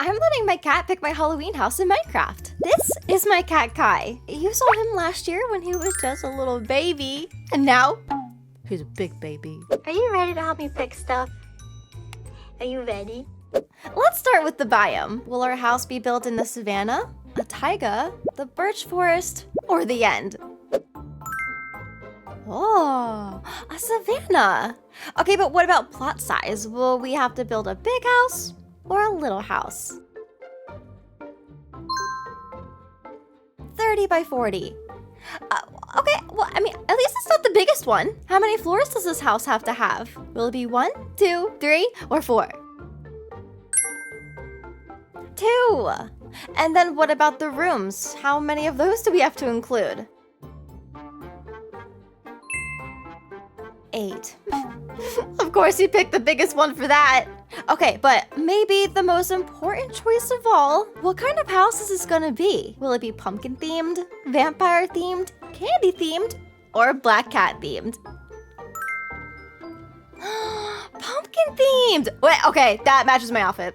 I'm letting my cat pick my Halloween house in Minecraft. This is my cat Kai. You saw him last year when he was just a little baby. And now, he's a big baby. Are you ready to help me pick stuff? Are you ready? Let's start with the biome. Will our house be built in the savanna, a taiga, the birch forest, or the end? Oh, a savanna. Okay, but what about plot size? Will we have to build a big house or a little house? 30 by 40. Okay, well, I mean, at least it's not the biggest one. How many floors does this house have to have? Will it be 1, 2, 3, or 4? 2. And then what about the rooms? How many of those do we have to include? 8. Of course you picked the biggest one for that. Okay, but maybe the most important choice of all, what kind of house is this gonna be? Will it be pumpkin themed, vampire themed, candy themed, or black cat themed? Pumpkin themed! Wait, okay, that matches my outfit.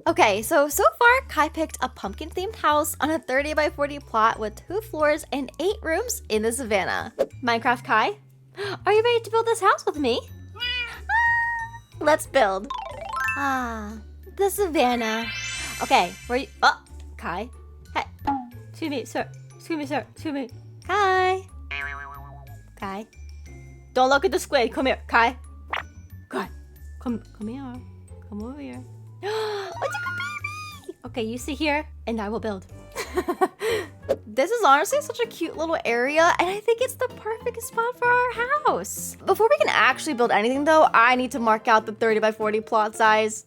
Okay, so far, Kai picked a pumpkin themed house on a 30 by 40 plot with 2 floors and 8 rooms in the savannah. Minecraft Kai, are you ready to build this house with me? Let's build. The savannah. Okay, where you, oh, Kai. Hey, excuse me, sir. Excuse me, sir. Excuse me. Kai. Kai. Don't look at the squid. Come here, Kai. Kai. Come here. Come over here. What's a good baby? Okay, you sit here, and I will build. This is honestly such a cute little area, and I think it's the perfect spot for our house. Before we can actually build anything though, I need to mark out the 30 by 40 plot size.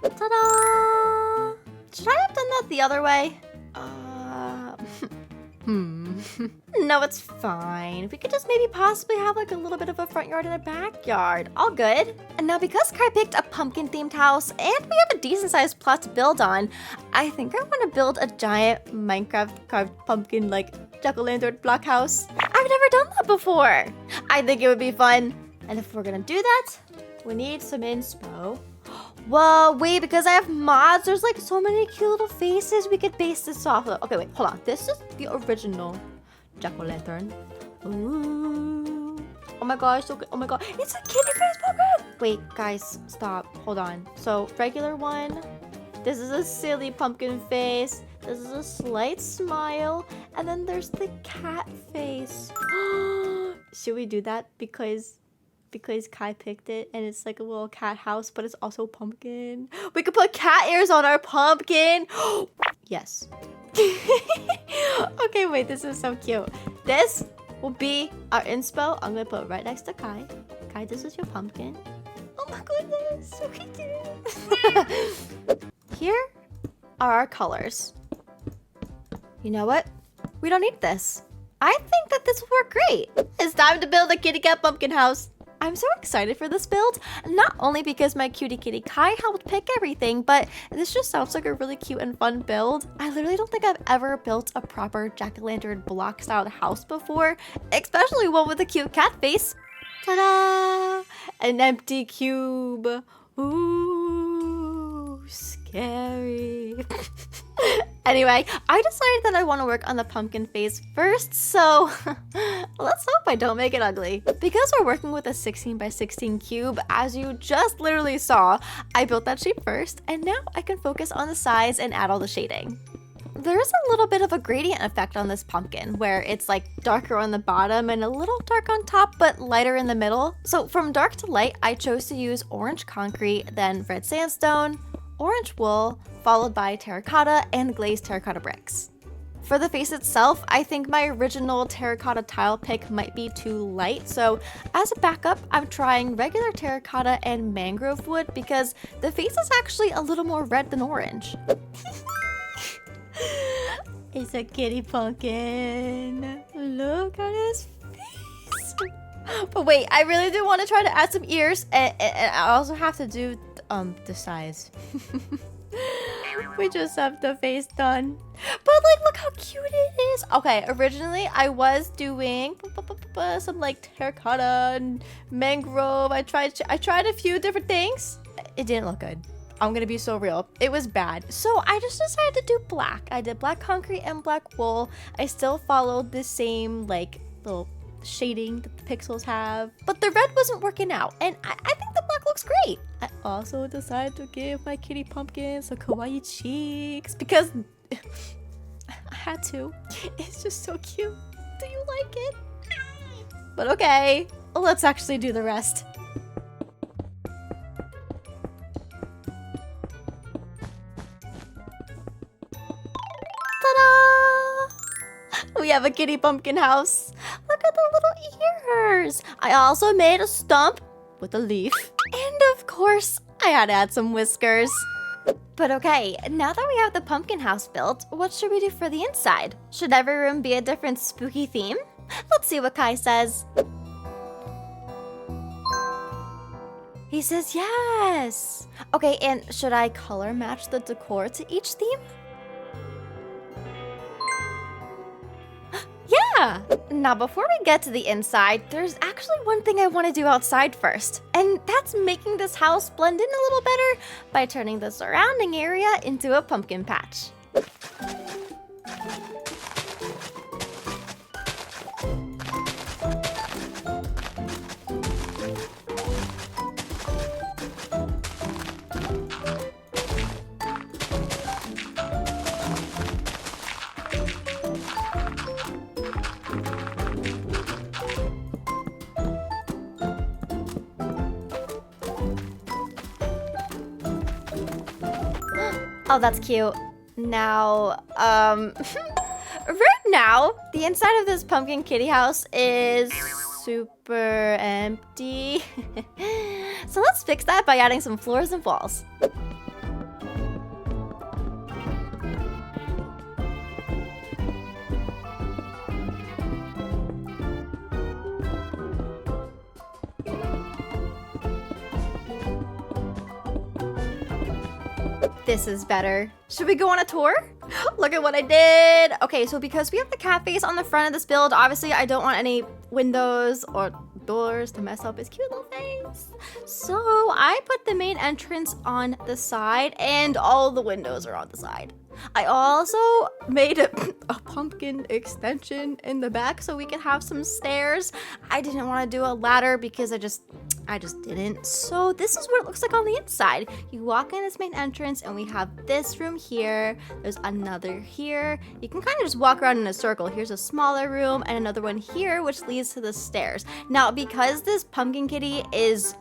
Ta-da! Should I have done that the other way? No, it's fine. We could just maybe possibly have like a little bit of a front yard and a backyard. All good. And now because Kai picked a pumpkin themed house and we have a decent sized plot to build on, I think I want to build a giant Minecraft carved pumpkin like jack-o'-lantern block house. I've never done that before. I think it would be fun. And if we're gonna do that, we need some inspo. Whoa, wait, because I have mods, there's like so many cute little faces we could base this off of. Okay, wait, hold on. This is the original jack-o'-lantern. Ooh. Oh my gosh, okay, oh my god. It's a kitty face pumpkin! Wait, guys, stop. Hold on. So, regular one. This is a silly pumpkin face. This is a slight smile. And then there's the cat face. Should we do that? Because Kai picked it and it's like a little cat house, but it's also pumpkin. We could put cat ears on our pumpkin. Yes. Okay, wait, this is so cute. This will be our inspo. I'm gonna put it right next to Kai. Kai, this is your pumpkin. Oh my goodness, so cute. Here are our colors. You know what? We don't need this. I think that this will work great. It's time to build a kitty cat pumpkin house. I'm so excited for this build, not only because my cutie kitty Kai helped pick everything, but this just sounds like a really cute and fun build. I literally don't think I've ever built a proper jack-o'-lantern block styled house before, especially one with a cute cat face. Ta-da! An empty cube. Ooh, scary. Anyway, I decided that I want to work on the pumpkin face first, so let's hope I don't make it ugly. Because we're working with a 16 by 16 cube, as you just literally saw, I built that shape first, and now I can focus on the sides and add all the shading. There is a little bit of a gradient effect on this pumpkin, where it's like darker on the bottom and a little dark on top, but lighter in the middle. So from dark to light, I chose to use orange concrete, then red sandstone, orange wool, followed by terracotta and glazed terracotta bricks. For the face itself, I think my original terracotta tile pick might be too light, so as a backup, I'm trying regular terracotta and mangrove wood because the face is actually a little more red than orange. It's a kitty pumpkin. Look at his face. But wait, I really do want to try to add some ears, and I also have to do the size. We just have the face done. But like, look how cute it is. Okay, originally I was doing some like terracotta and mangrove. I tried a few different things. It didn't look good. I'm gonna be so real. It was bad. So I just decided to do black. I did black concrete and black wool. I still followed the same like little shading that the pixels have, but the red wasn't working out, and I think the black looks great. I also decided to give my kitty pumpkin some kawaii cheeks because I had to. It's just so cute. Do you like it? But okay, let's actually do the rest. Ta-da! We have a kitty pumpkin house. Look at the little ears. I also made a stump with a leaf. And of course, I had to add some whiskers. But okay, now that we have the pumpkin house built, what should we do for the inside? Should every room be a different spooky theme? Let's see what Kai says. He says yes. Okay, and should I color match the decor to each theme? Yeah! Now before we get to the inside, there's actually one thing I want to do outside first. And that's making this house blend in a little better by turning the surrounding area into a pumpkin patch. Oh, that's cute. Now, right now, the inside of this pumpkin kitty house is super empty. So let's fix that by adding some floors and walls. This is better. Should we go on a tour? Look at what I did. Okay, so because we have the cat face on the front of this build, obviously I don't want any windows or doors to mess up his cute little face. So I put the main entrance on the side and all the windows are on the side. I also made a pumpkin extension in the back so we could have some stairs. I didn't want to do a ladder because I just didn't. So this is what it looks like on the inside. You walk in this main entrance and we have this room here. There's another here. You can kind of just walk around in a circle. Here's a smaller room and another one here, which leads to the stairs. Now, because this pumpkin kitty is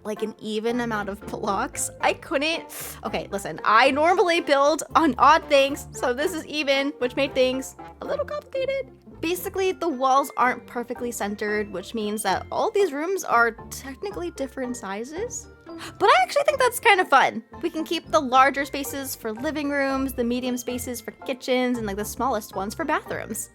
like an even amount of blocks, I couldn't. Okay, listen, I normally build on odd things, so this is even, which made things a little complicated. Basically, the walls aren't perfectly centered, which means that all these rooms are technically different sizes. But I actually think that's kind of fun. We can keep the larger spaces for living rooms, the medium spaces for kitchens, and like the smallest ones for bathrooms.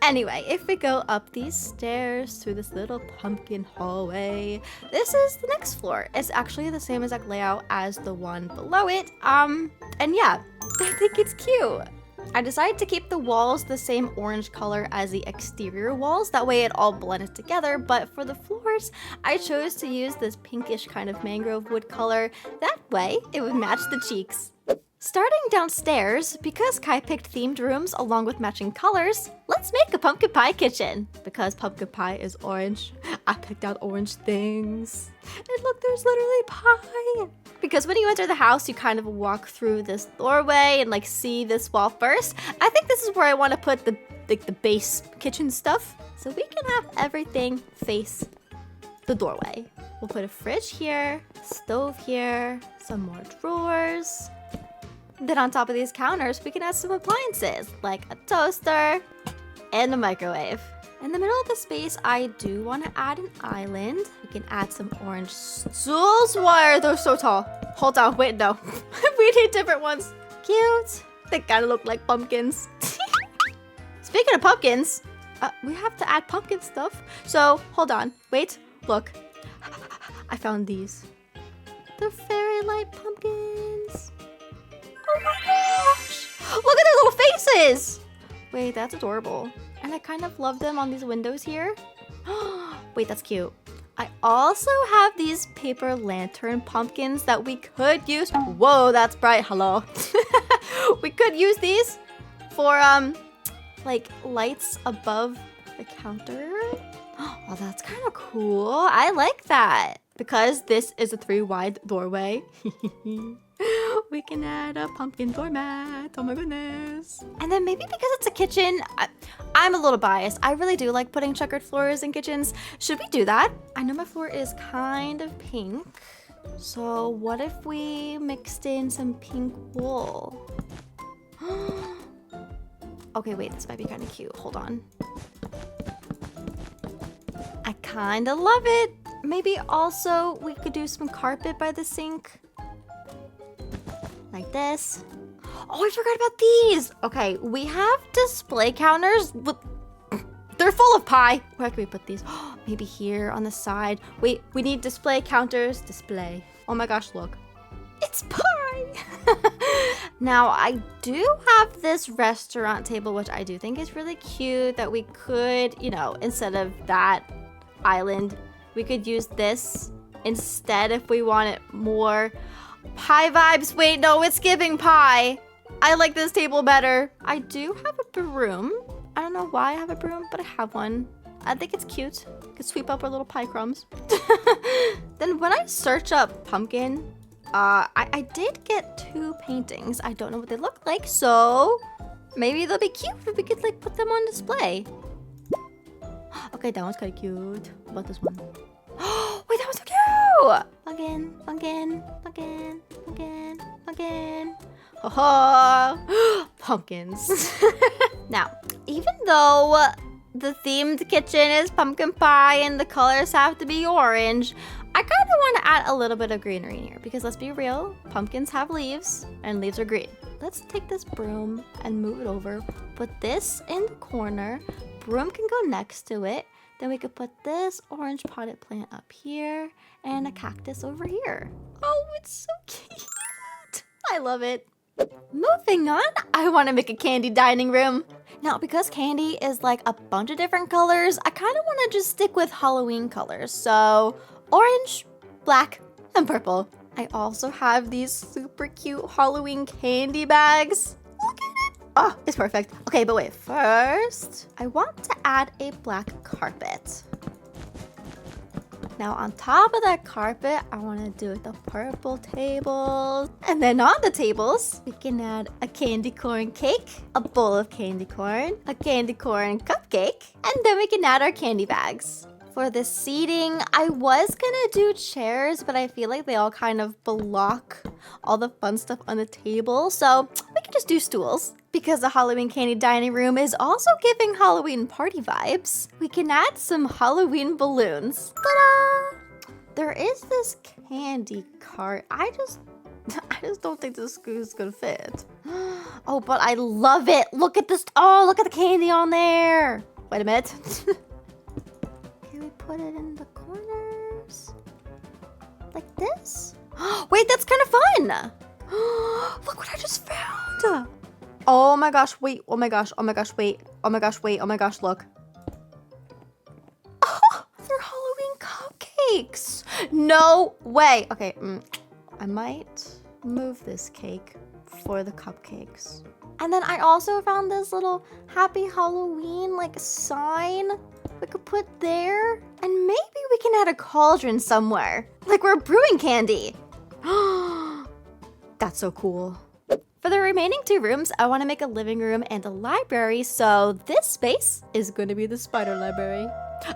Anyway, if we go up these stairs through this little pumpkin hallway, this is the next floor. It's actually the same exact layout as the one below it. And yeah, I think it's cute. I decided to keep the walls the same orange color as the exterior walls. That way it all blended together. But for the floors, I chose to use this pinkish kind of mangrove wood color. That way it would match the cheeks. Starting downstairs, because Kai picked themed rooms along with matching colors, let's make a pumpkin pie kitchen. Because pumpkin pie is orange, I picked out orange things. And look, there's literally pie. Because when you enter the house, you kind of walk through this doorway and like see this wall first. I think this is where I want to put the base kitchen stuff. So we can have everything face the doorway. We'll put a fridge here, stove here, some more drawers. Then on top of these counters, we can add some appliances like a toaster and a microwave. In the middle of the space, I do want to add an island. We can add some orange stools. Why are those so tall? Hold on, wait, no. We need different ones. Cute. They kind of look like pumpkins. Speaking of pumpkins, we have to add pumpkin stuff. So hold on, wait, look. I found these. The fairy light pumpkins. Oh my gosh! Look at their little faces! Wait, that's adorable. And I kind of love them on these windows here. Wait, that's cute. I also have these paper lantern pumpkins that we could use. Whoa, that's bright. Hello. We could use these for like lights above the counter. Oh, that's kind of cool. I like that. Because this is a 3-wide doorway, we can add a pumpkin doormat. Oh my goodness. And then maybe because it's a kitchen, I'm a little biased. I really do like putting checkered floors in kitchens. Should we do that? I know my floor is kind of pink. So what if we mixed in some pink wool? Okay, wait, this might be kind of cute. Hold on. I kind of love it. Maybe also we could do some carpet by the sink. Like this. Oh, I forgot about these. Okay, we have display counters. They're full of pie. Where can we put these? Maybe here on the side. Wait, we need display counters. Display. Oh my gosh, look. It's pie. Now, I do have this restaurant table, which I do think is really cute that we could, you know, instead of that island, we could use this instead if we wanted more pie vibes. Wait, no, it's giving pie. I like this table better. I do have a broom. I don't know why I have a broom, but I have one. I think it's cute. I could sweep up our little pie crumbs. Then when I search up pumpkin, I did get 2 paintings. I don't know what they look like, so maybe they'll be cute if we could like put them on display. Okay, that one's kind of cute. What about this one? Oh, wait, that one's so cute! Pumpkin. Oh, pumpkins. Now, even though the themed kitchen is pumpkin pie and the colors have to be orange, I kind of want to add a little bit of greenery in here because let's be real, pumpkins have leaves and leaves are green. Let's take this broom and move it over. Put this in the corner. Broom can go next to it. Then we could put this orange potted plant up here and a cactus over here. Oh, it's so cute. I love it. Moving on, I want to make a candy dining room. Now, because candy is like a bunch of different colors, I kind of want to just stick with Halloween colors. So orange, black, and purple. I also have these super cute Halloween candy bags. Look at it. Oh, it's perfect. Okay, but wait, first, I want to add a black carpet. Now on top of that carpet, I want to do the purple tables. And then on the tables, we can add a candy corn cake, a bowl of candy corn, a candy corn cupcake, and then we can add our candy bags. For the seating, I was gonna do chairs, but I feel like they all kind of block all the fun stuff on the table, so we can just do stools. Because the Halloween candy dining room is also giving Halloween party vibes, we can add some Halloween balloons. Ta-da! There is this candy cart. I just don't think this is gonna fit. Oh, but I love it. Look at this. Oh, look at the candy on there. Wait a minute. Can we put it in the corners? Like this? Wait, that's kind of fun. Look what I just found. Oh my gosh, wait, oh my gosh, wait, oh my gosh, look. Oh, they're Halloween cupcakes. No way. Okay, I might move this cake for the cupcakes. And then I also found this little Happy Halloween like sign we could put there. And maybe we can add a cauldron somewhere. Like we're brewing candy. That's so cool. For the remaining 2 rooms, I want to make a living room and a library, so this space is going to be the spider library.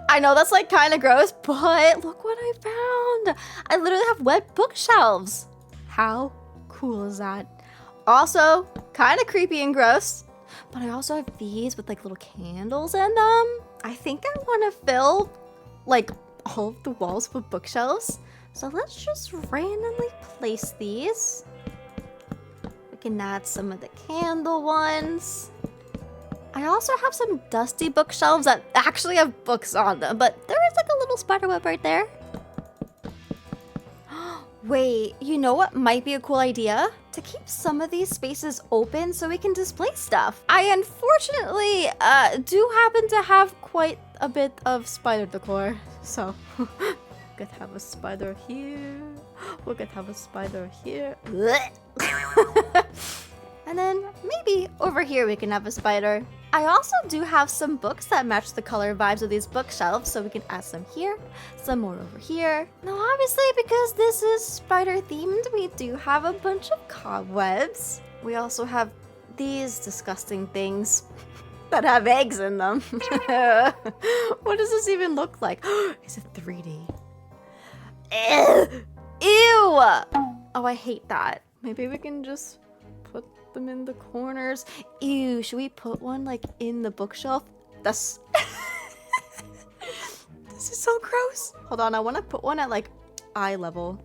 I know that's like kind of gross, but look what I found. I literally have wet bookshelves. How cool is that? Also, kind of creepy and gross, but I also have these with like little candles in them. I think I want to fill like all of the walls with bookshelves, so let's just randomly place these. Can add some of the candle ones. I also have some dusty bookshelves that actually have books on them, but there is like a little spider web right there. Wait, you know what might be a cool idea? To keep some of these spaces open so we can display stuff. I unfortunately do happen to have quite a bit of spider decor. So, we could have a spider here. We could have a spider here. And then maybe over here we can have a spider. I also do have some books that match the color vibes of these bookshelves, so we can add some here, some more over here. Now obviously, because this is spider themed, we do have a bunch of cobwebs. We also have these disgusting things that have eggs in them. What does this even look like? Is it 3D? Ew! Oh, I hate that. Maybe we can just put them in the corners. Ew, should we put one like in the bookshelf? That's this is so gross. Hold on, I want to put one at like eye level.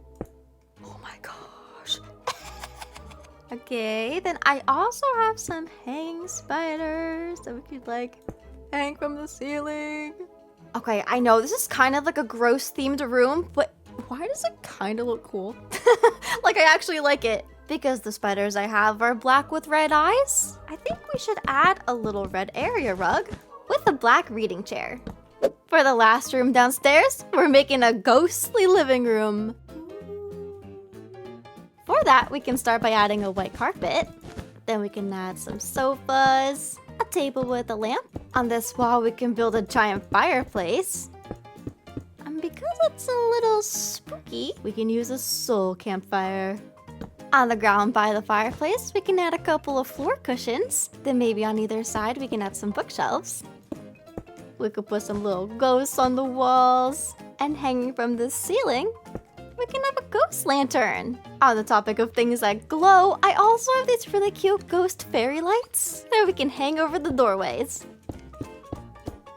Oh my gosh. Okay, then I also have some hanging spiders that we could like hang from the ceiling. Okay, I know this is kind of like a gross themed room, but why does it kind of look cool? Like I actually like it. Because the spiders I have are black with red eyes, I think we should add a little red area rug with a black reading chair. For the last room downstairs, we're making a ghostly living room. For that, we can start by adding a white carpet. Then we can add some sofas, a table with a lamp. On this wall, we can build a giant fireplace. And because it's a little spooky, we can use a soul campfire. On the ground by the fireplace, we can add a couple of floor cushions. Then maybe on either side, we can add some bookshelves. We could put some little ghosts on the walls. And hanging from the ceiling, we can have a ghost lantern. On the topic of things that glow, I also have these really cute ghost fairy lights that we can hang over the doorways.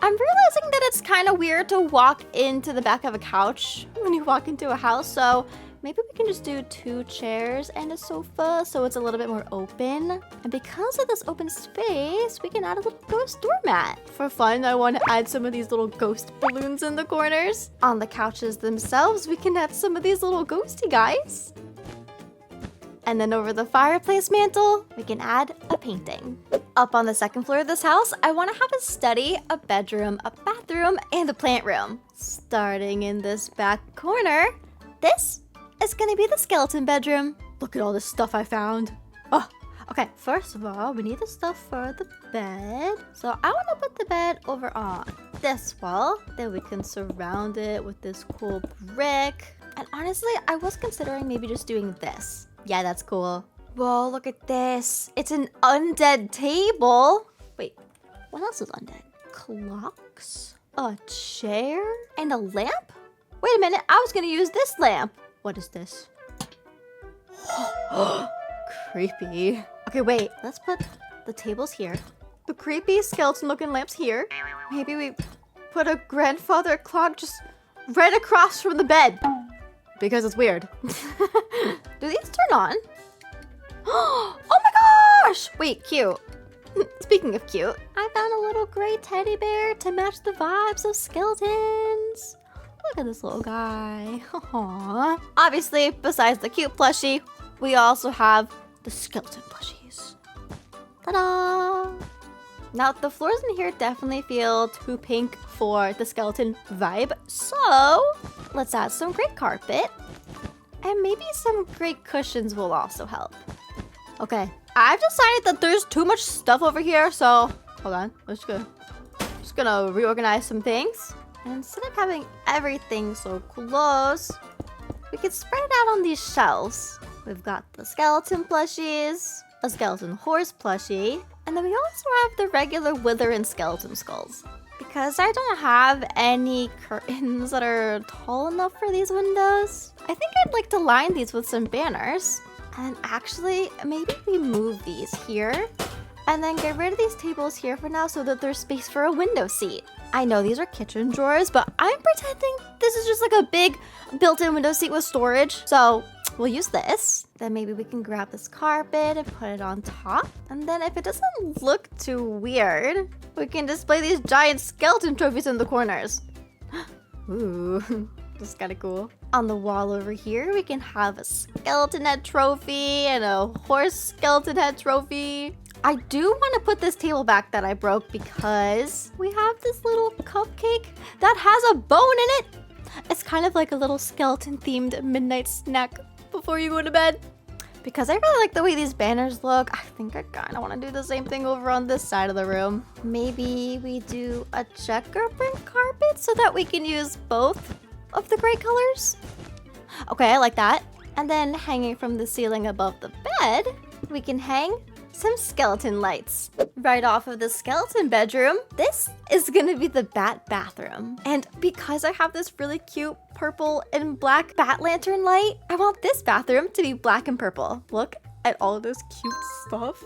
I'm realizing that it's kind of weird to walk into the back of a couch when you walk into a house, so maybe we can just do 2 chairs and a sofa so it's a little bit more open. And because of this open space, we can add a little ghost doormat. For fun, I want to add some of these little ghost balloons in the corners. On the couches themselves, we can add some of these little ghosty guys. And then over the fireplace mantle, we can add a painting. Up on the second floor of this house, I want to have a study, a bedroom, a bathroom, and a plant room. Starting in this back corner, this is gonna be the skeleton bedroom. Look at all this stuff I found. Oh, okay. First of all, we need the stuff for the bed. So I want to put the bed over on this wall. Then we can surround it with this cool brick. And honestly, I was considering maybe just doing this. Yeah, that's cool. Whoa, look at this. It's an undead table. Wait, what else is undead? Clocks, a chair, and a lamp? Wait a minute, I was gonna use this lamp. What is this? Creepy. Okay, wait. Let's put the tables here. The creepy skeleton-looking lamps here. Maybe we put a grandfather clock just right across from the bed. Because it's weird. Do these turn on? Oh my gosh! Wait, cute. Speaking of cute, I found a little gray teddy bear to match the vibes of skeletons. Look at this little guy. Aww. Obviously, besides the cute plushie, we also have the skeleton plushies. Ta-da! Now, the floors in here definitely feel too pink for the skeleton vibe, so let's add some gray carpet. And maybe some gray cushions will also help. Okay, I've decided that there's too much stuff over here, so hold on. Just gonna reorganize some things. And instead of having everything so close, we can spread it out on these shelves. We've got the skeleton plushies, a skeleton horse plushie, and then we also have the regular wither and skeleton skulls. Because I don't have any curtains that are tall enough for these windows, I think I'd like to line these with some banners. And actually, maybe we move these here and then get rid of these tables here for now so that there's space for a window seat. I know these are kitchen drawers, but I'm pretending this is just like a big built-in window seat with storage. So we'll use this. Then maybe we can grab this carpet and put it on top. And then if it doesn't look too weird, we can display these giant skeleton trophies in the corners. Ooh, This is kind of cool. On the wall over here, we can have a skeleton head trophy and a horse skeleton head trophy. I do want to put this table back that I broke because we have this little cupcake that has a bone in it. It's kind of like a little skeleton-themed midnight snack before you go to bed. Because I really like the way these banners look, I think I kind of want to do the same thing over on this side of the room. Maybe we do a checker print carpet so that we can use both of the great colors. Okay, I like that. And then hanging from the ceiling above the bed, we can hang some skeleton lights. Right off of the skeleton bedroom, this is gonna be the bat bathroom. And because I have this really cute purple and black bat lantern light, I want this bathroom to be black and purple. Look at all of this cute stuff.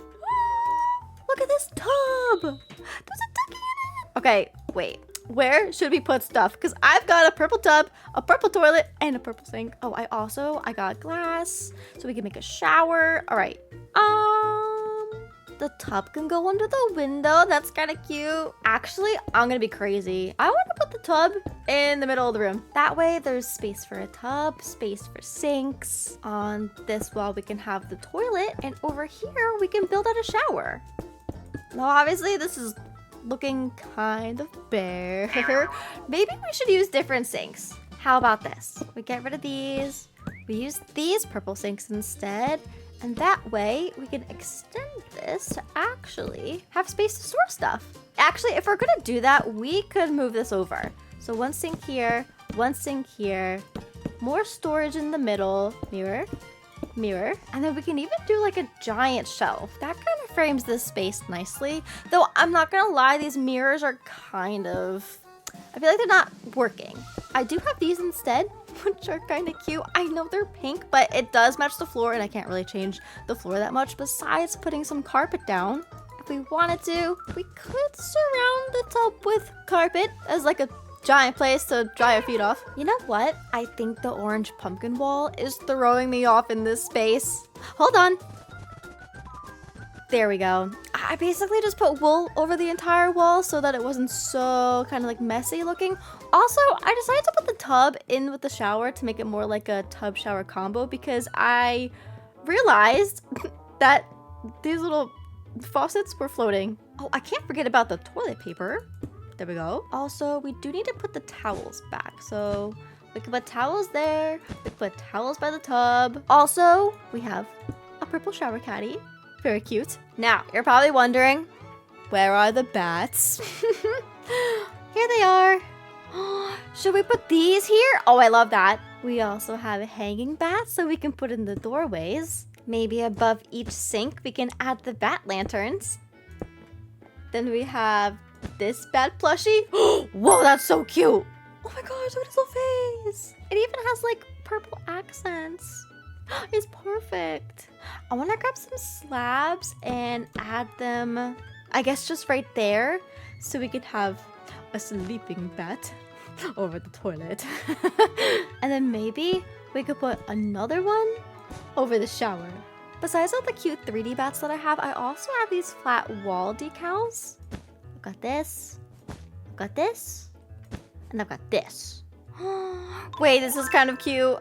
Look at this tub. There's a ducky in it. Okay, wait. Where should we put stuff? Because I've got a purple tub, a purple toilet, and a purple sink. Oh, I got glass so we can make a shower. All right. The tub can go under the window. That's kind of cute. Actually, I'm gonna be crazy. I want to put the tub in the middle of the room. That way there's space for a tub, space for sinks. On this wall, we can have the toilet. And over here, we can build out a shower. Now, obviously, this is looking kind of bare. Maybe we should use different sinks. How about this? We get rid of these. We use these purple sinks instead. And that way, we can extend this to actually have space to store stuff. Actually, if we're gonna do that, we could move this over. So one sink here, more storage in the middle, mirror, mirror. And then we can even do like a giant shelf. That kind of frames this space nicely. Though I'm not gonna lie, these mirrors are kind of, I feel like they're not working. I do have these instead, which are kind of cute. I know they're pink, but it does match the floor and I can't really change the floor that much besides putting some carpet down. If we wanted to, we could surround the tub with carpet as like a giant place to dry our feet off. You know what? I think the orange pumpkin wall is throwing me off in this space. Hold on. There we go. I basically just put wool over the entire wall so that it wasn't so kind of like messy looking. Also, I decided to put the tub in with the shower to make it more like a tub shower combo because I realized that these little faucets were floating. Oh, I can't forget about the toilet paper. There we go. Also, we do need to put the towels back. So we can put towels there. We can put towels by the tub. Also, we have a purple shower caddy. Very cute. Now, you're probably wondering, where are the bats? Here they are. Should we put these here? Oh, I love that. We also have hanging bats so we can put in the doorways. Maybe above each sink, we can add the bat lanterns. Then we have this bat plushie. Whoa, that's so cute. Oh my gosh, look at his little face. It even has like purple accents. It's perfect. I want to grab some slabs and add them, I guess, just right there so we could have a sleeping bat over the toilet. And then maybe we could put another one over the shower. Besides all the cute 3D bats that I have, I also have these flat wall decals. I've got this, I've got this, and I've got this. Wait, this is kind of cute.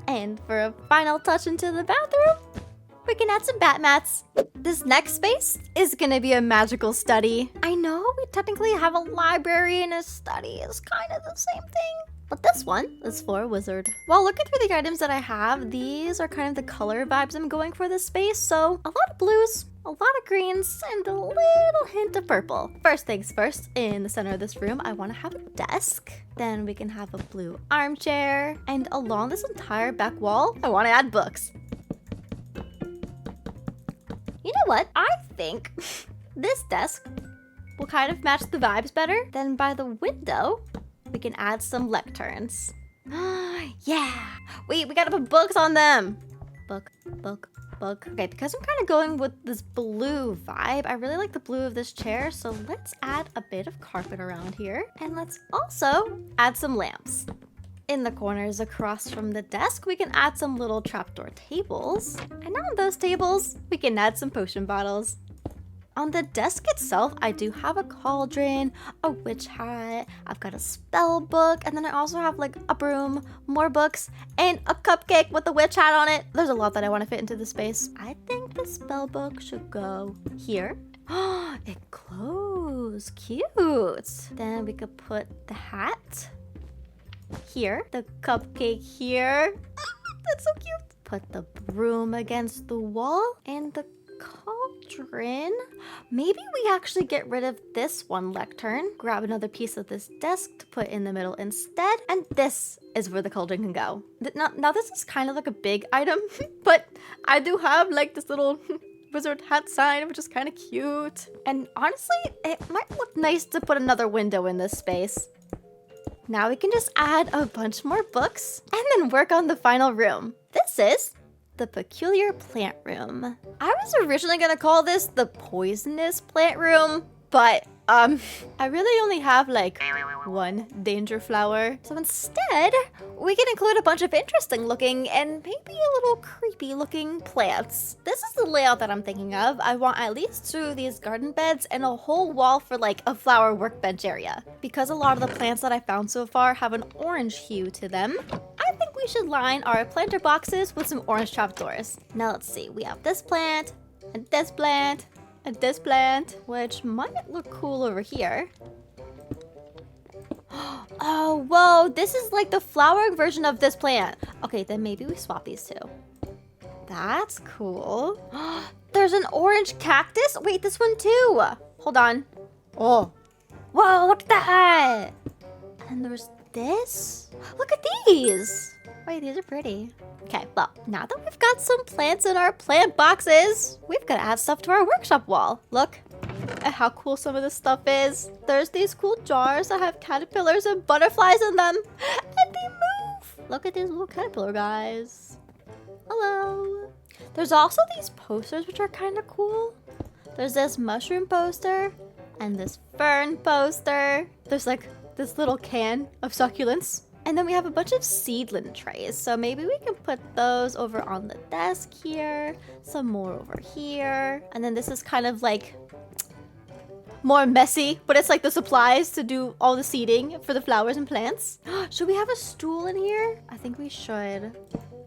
And for a final touch into the bathroom, we can add some bat mats. This next space is gonna be a magical study. I know we technically have a library and a study is kind of the same thing, but this one is for a wizard. While looking through the items that I have, these are kind of the color vibes I'm going for this space. So a lot of blues, a lot of greens, and a little hint of purple. First things first, in the center of this room, I want to have a desk. Then we can have a blue armchair. And along this entire back wall, I want to add books. You know what? I think this desk will kind of match the vibes better. Then by the window, we can add some lecterns. Yeah. Wait, we gotta put books on them. Book, book, book. Okay, because I'm kind of going with this blue vibe, I really like the blue of this chair, so let's add a bit of carpet around here. And let's also add some lamps. In the corners across from the desk, we can add some little trapdoor tables. And on those tables, we can add some potion bottles. On the desk itself, I do have a cauldron, a witch hat, I've got a spell book, and then I also have like a broom, more books, and a cupcake with a witch hat on it. There's a lot that I want to fit into the space. I think the spell book should go here. It glows, cute. Then we could put the hat here, the cupcake here. That's so cute. Put the broom against the wall and the cauldron. Maybe we actually get rid of this one lectern, grab another piece of this desk to put in the middle instead, and this is where the cauldron can go. Now this is kind of like a big item, but I do have like this little wizard hat sign, which is kind of cute. And honestly, it might look nice to put another window in this space. Now we can just add a bunch more books and then work on the final room. This is the peculiar plant room. I was originally gonna call this the poisonous plant room, but I really only have like one danger flower. So instead, we can include a bunch of interesting looking and maybe a little creepy looking plants. This is the layout that I'm thinking of. I want at least 2 of these garden beds and a whole wall for like a flower workbench area. Because a lot of the plants that I found so far have an orange hue to them, I think we should line our planter boxes with some orange trapdoors. Now let's see, we have this plant and this plant and this plant, which might look cool over here. Oh, whoa, this is like the flowering version of this plant. Okay, then maybe we swap these 2. That's cool. There's an orange cactus. Wait, this one too. Hold on. Oh, whoa, look at that. And there's this. Look at these. Wait, these are pretty. Okay, well, now that we've got some plants in our plant boxes, we've got to add stuff to our workshop wall. Look at how cool some of this stuff is. There's these cool jars that have caterpillars and butterflies in them, and they move. Look at these little caterpillar guys. Hello. There's also these posters, which are kind of cool. There's this mushroom poster and this fern poster. There's like this little can of succulents. And then we have a bunch of seedling trays. So maybe we can put those over on the desk here. Some more over here. And then this is kind of like more messy, but it's like the supplies to do all the seeding for the flowers and plants. Should we have a stool in here? I think we should.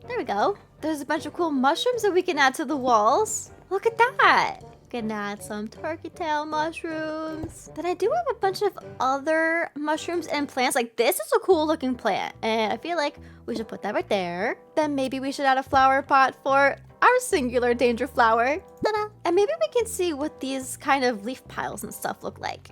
There we go. There's a bunch of cool mushrooms that we can add to the walls. Look at that. Can add some turkey tail mushrooms. Then I do have a bunch of other mushrooms and plants. Like this is a cool looking plant, and I feel like we should put that right there. Then maybe we should add a flower pot for our singular danger flower. Ta-da! And maybe we can see what these kind of leaf piles and stuff look like.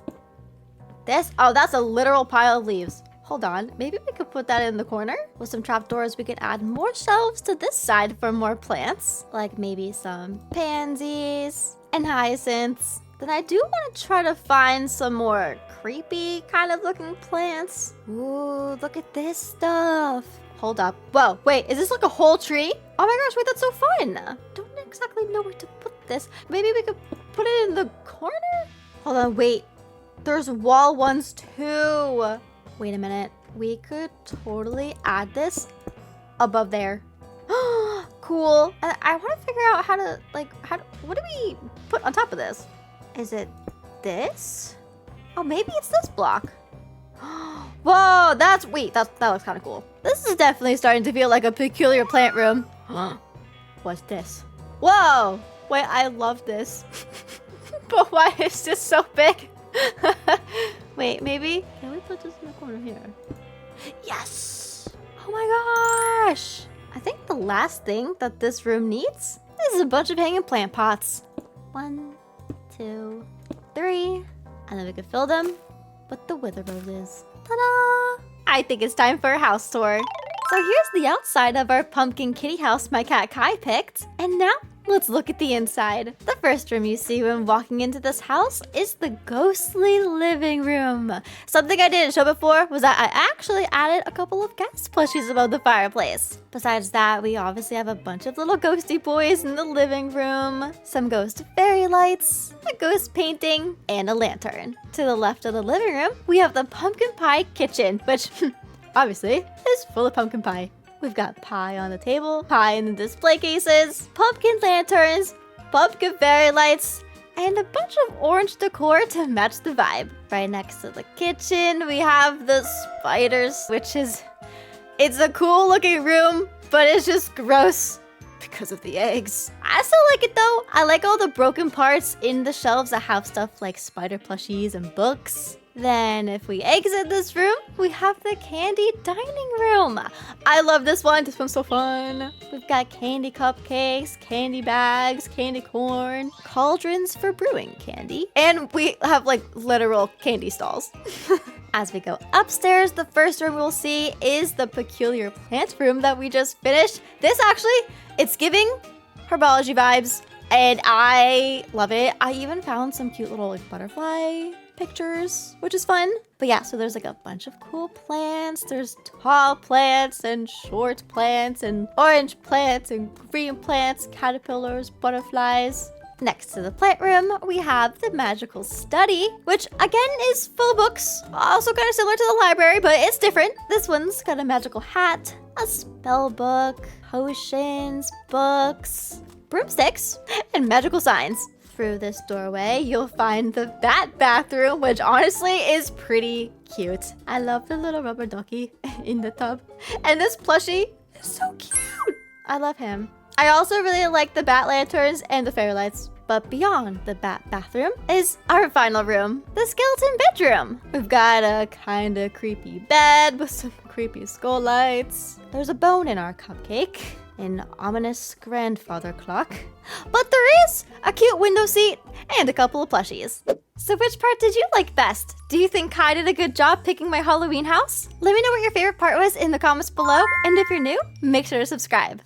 This, oh, that's a literal pile of leaves. Hold on, maybe we could put that in the corner. With some trapdoors, we could add more shelves to this side for more plants. Like maybe some pansies and hyacinths. Then I do want to try to find some more creepy kind of looking plants. Ooh, look at this stuff. Hold up. Whoa, wait, is this like a whole tree? Oh my gosh, wait, that's so fun. Don't exactly know where to put this. Maybe we could put it in the corner? Hold on, wait. There's wall ones too. Wait a minute. We could totally add this above there. Cool. I want to figure out how to, like, what do we put on top of this? Is it this? Oh, maybe it's this block. Whoa, that looks kind of cool. This is definitely starting to feel like a peculiar plant room. What's this? Whoa, wait, I love this. But why is this so big? Wait, maybe? Can we put this in the corner here? Yes! Oh my gosh! I think the last thing that this room needs is a bunch of hanging plant pots. 1, 2, 3. And then we could fill them with the wither roses. Ta-da! I think it's time for a house tour. So here's the outside of our pumpkin kitty house my cat Kai picked. And now, let's look at the inside. The first room you see when walking into this house is the ghostly living room. Something I didn't show before was that I actually added a couple of guest plushies above the fireplace. Besides that, we obviously have a bunch of little ghosty boys in the living room, some ghost fairy lights, a ghost painting, and a lantern. To the left of the living room, we have the pumpkin pie kitchen, which obviously is full of pumpkin pie. We've got pie on the table, pie in the display cases, pumpkin lanterns, pumpkin fairy lights, and a bunch of orange decor to match the vibe. Right next to the kitchen, we have the spiders, which is, it's a cool looking room, but it's just gross because of the eggs. I still like it though. I like all the broken parts in the shelves that have stuff like spider plushies and books. Then if we exit this room, we have the candy dining room. I love this one. This one's so fun. We've got candy cupcakes, candy bags, candy corn, cauldrons for brewing candy, and we have like literal candy stalls. As we go upstairs, the first room we'll see is the peculiar plant room that we just finished. This actually, it's giving herbology vibes, and I love it. I even found some cute little like butterfly pictures, which is fun. But yeah, so there's like a bunch of cool plants. There's tall plants and short plants and orange plants and green plants, caterpillars, butterflies. Next to the plant room, we have the magical study, which again is full of books. Also kind of similar to the library, but it's different. This one's got a magical hat, a spell book, potions, books, broomsticks, and magical signs. Through this doorway, you'll find the bat bathroom, which honestly is pretty cute. I love the little rubber ducky in the tub. And this plushie is so cute. I love him. I also really like the bat lanterns and the fairy lights. But beyond the bat bathroom is our final room, the skeleton bedroom. We've got a kind of creepy bed with some creepy skull lights. There's a bone in our cupcake, an ominous grandfather clock, but there is a cute window seat and a couple of plushies. So which part did you like best? Do you think Kai did a good job picking my Halloween house? Let me know what your favorite part was in the comments below, and if you're new, make sure to subscribe.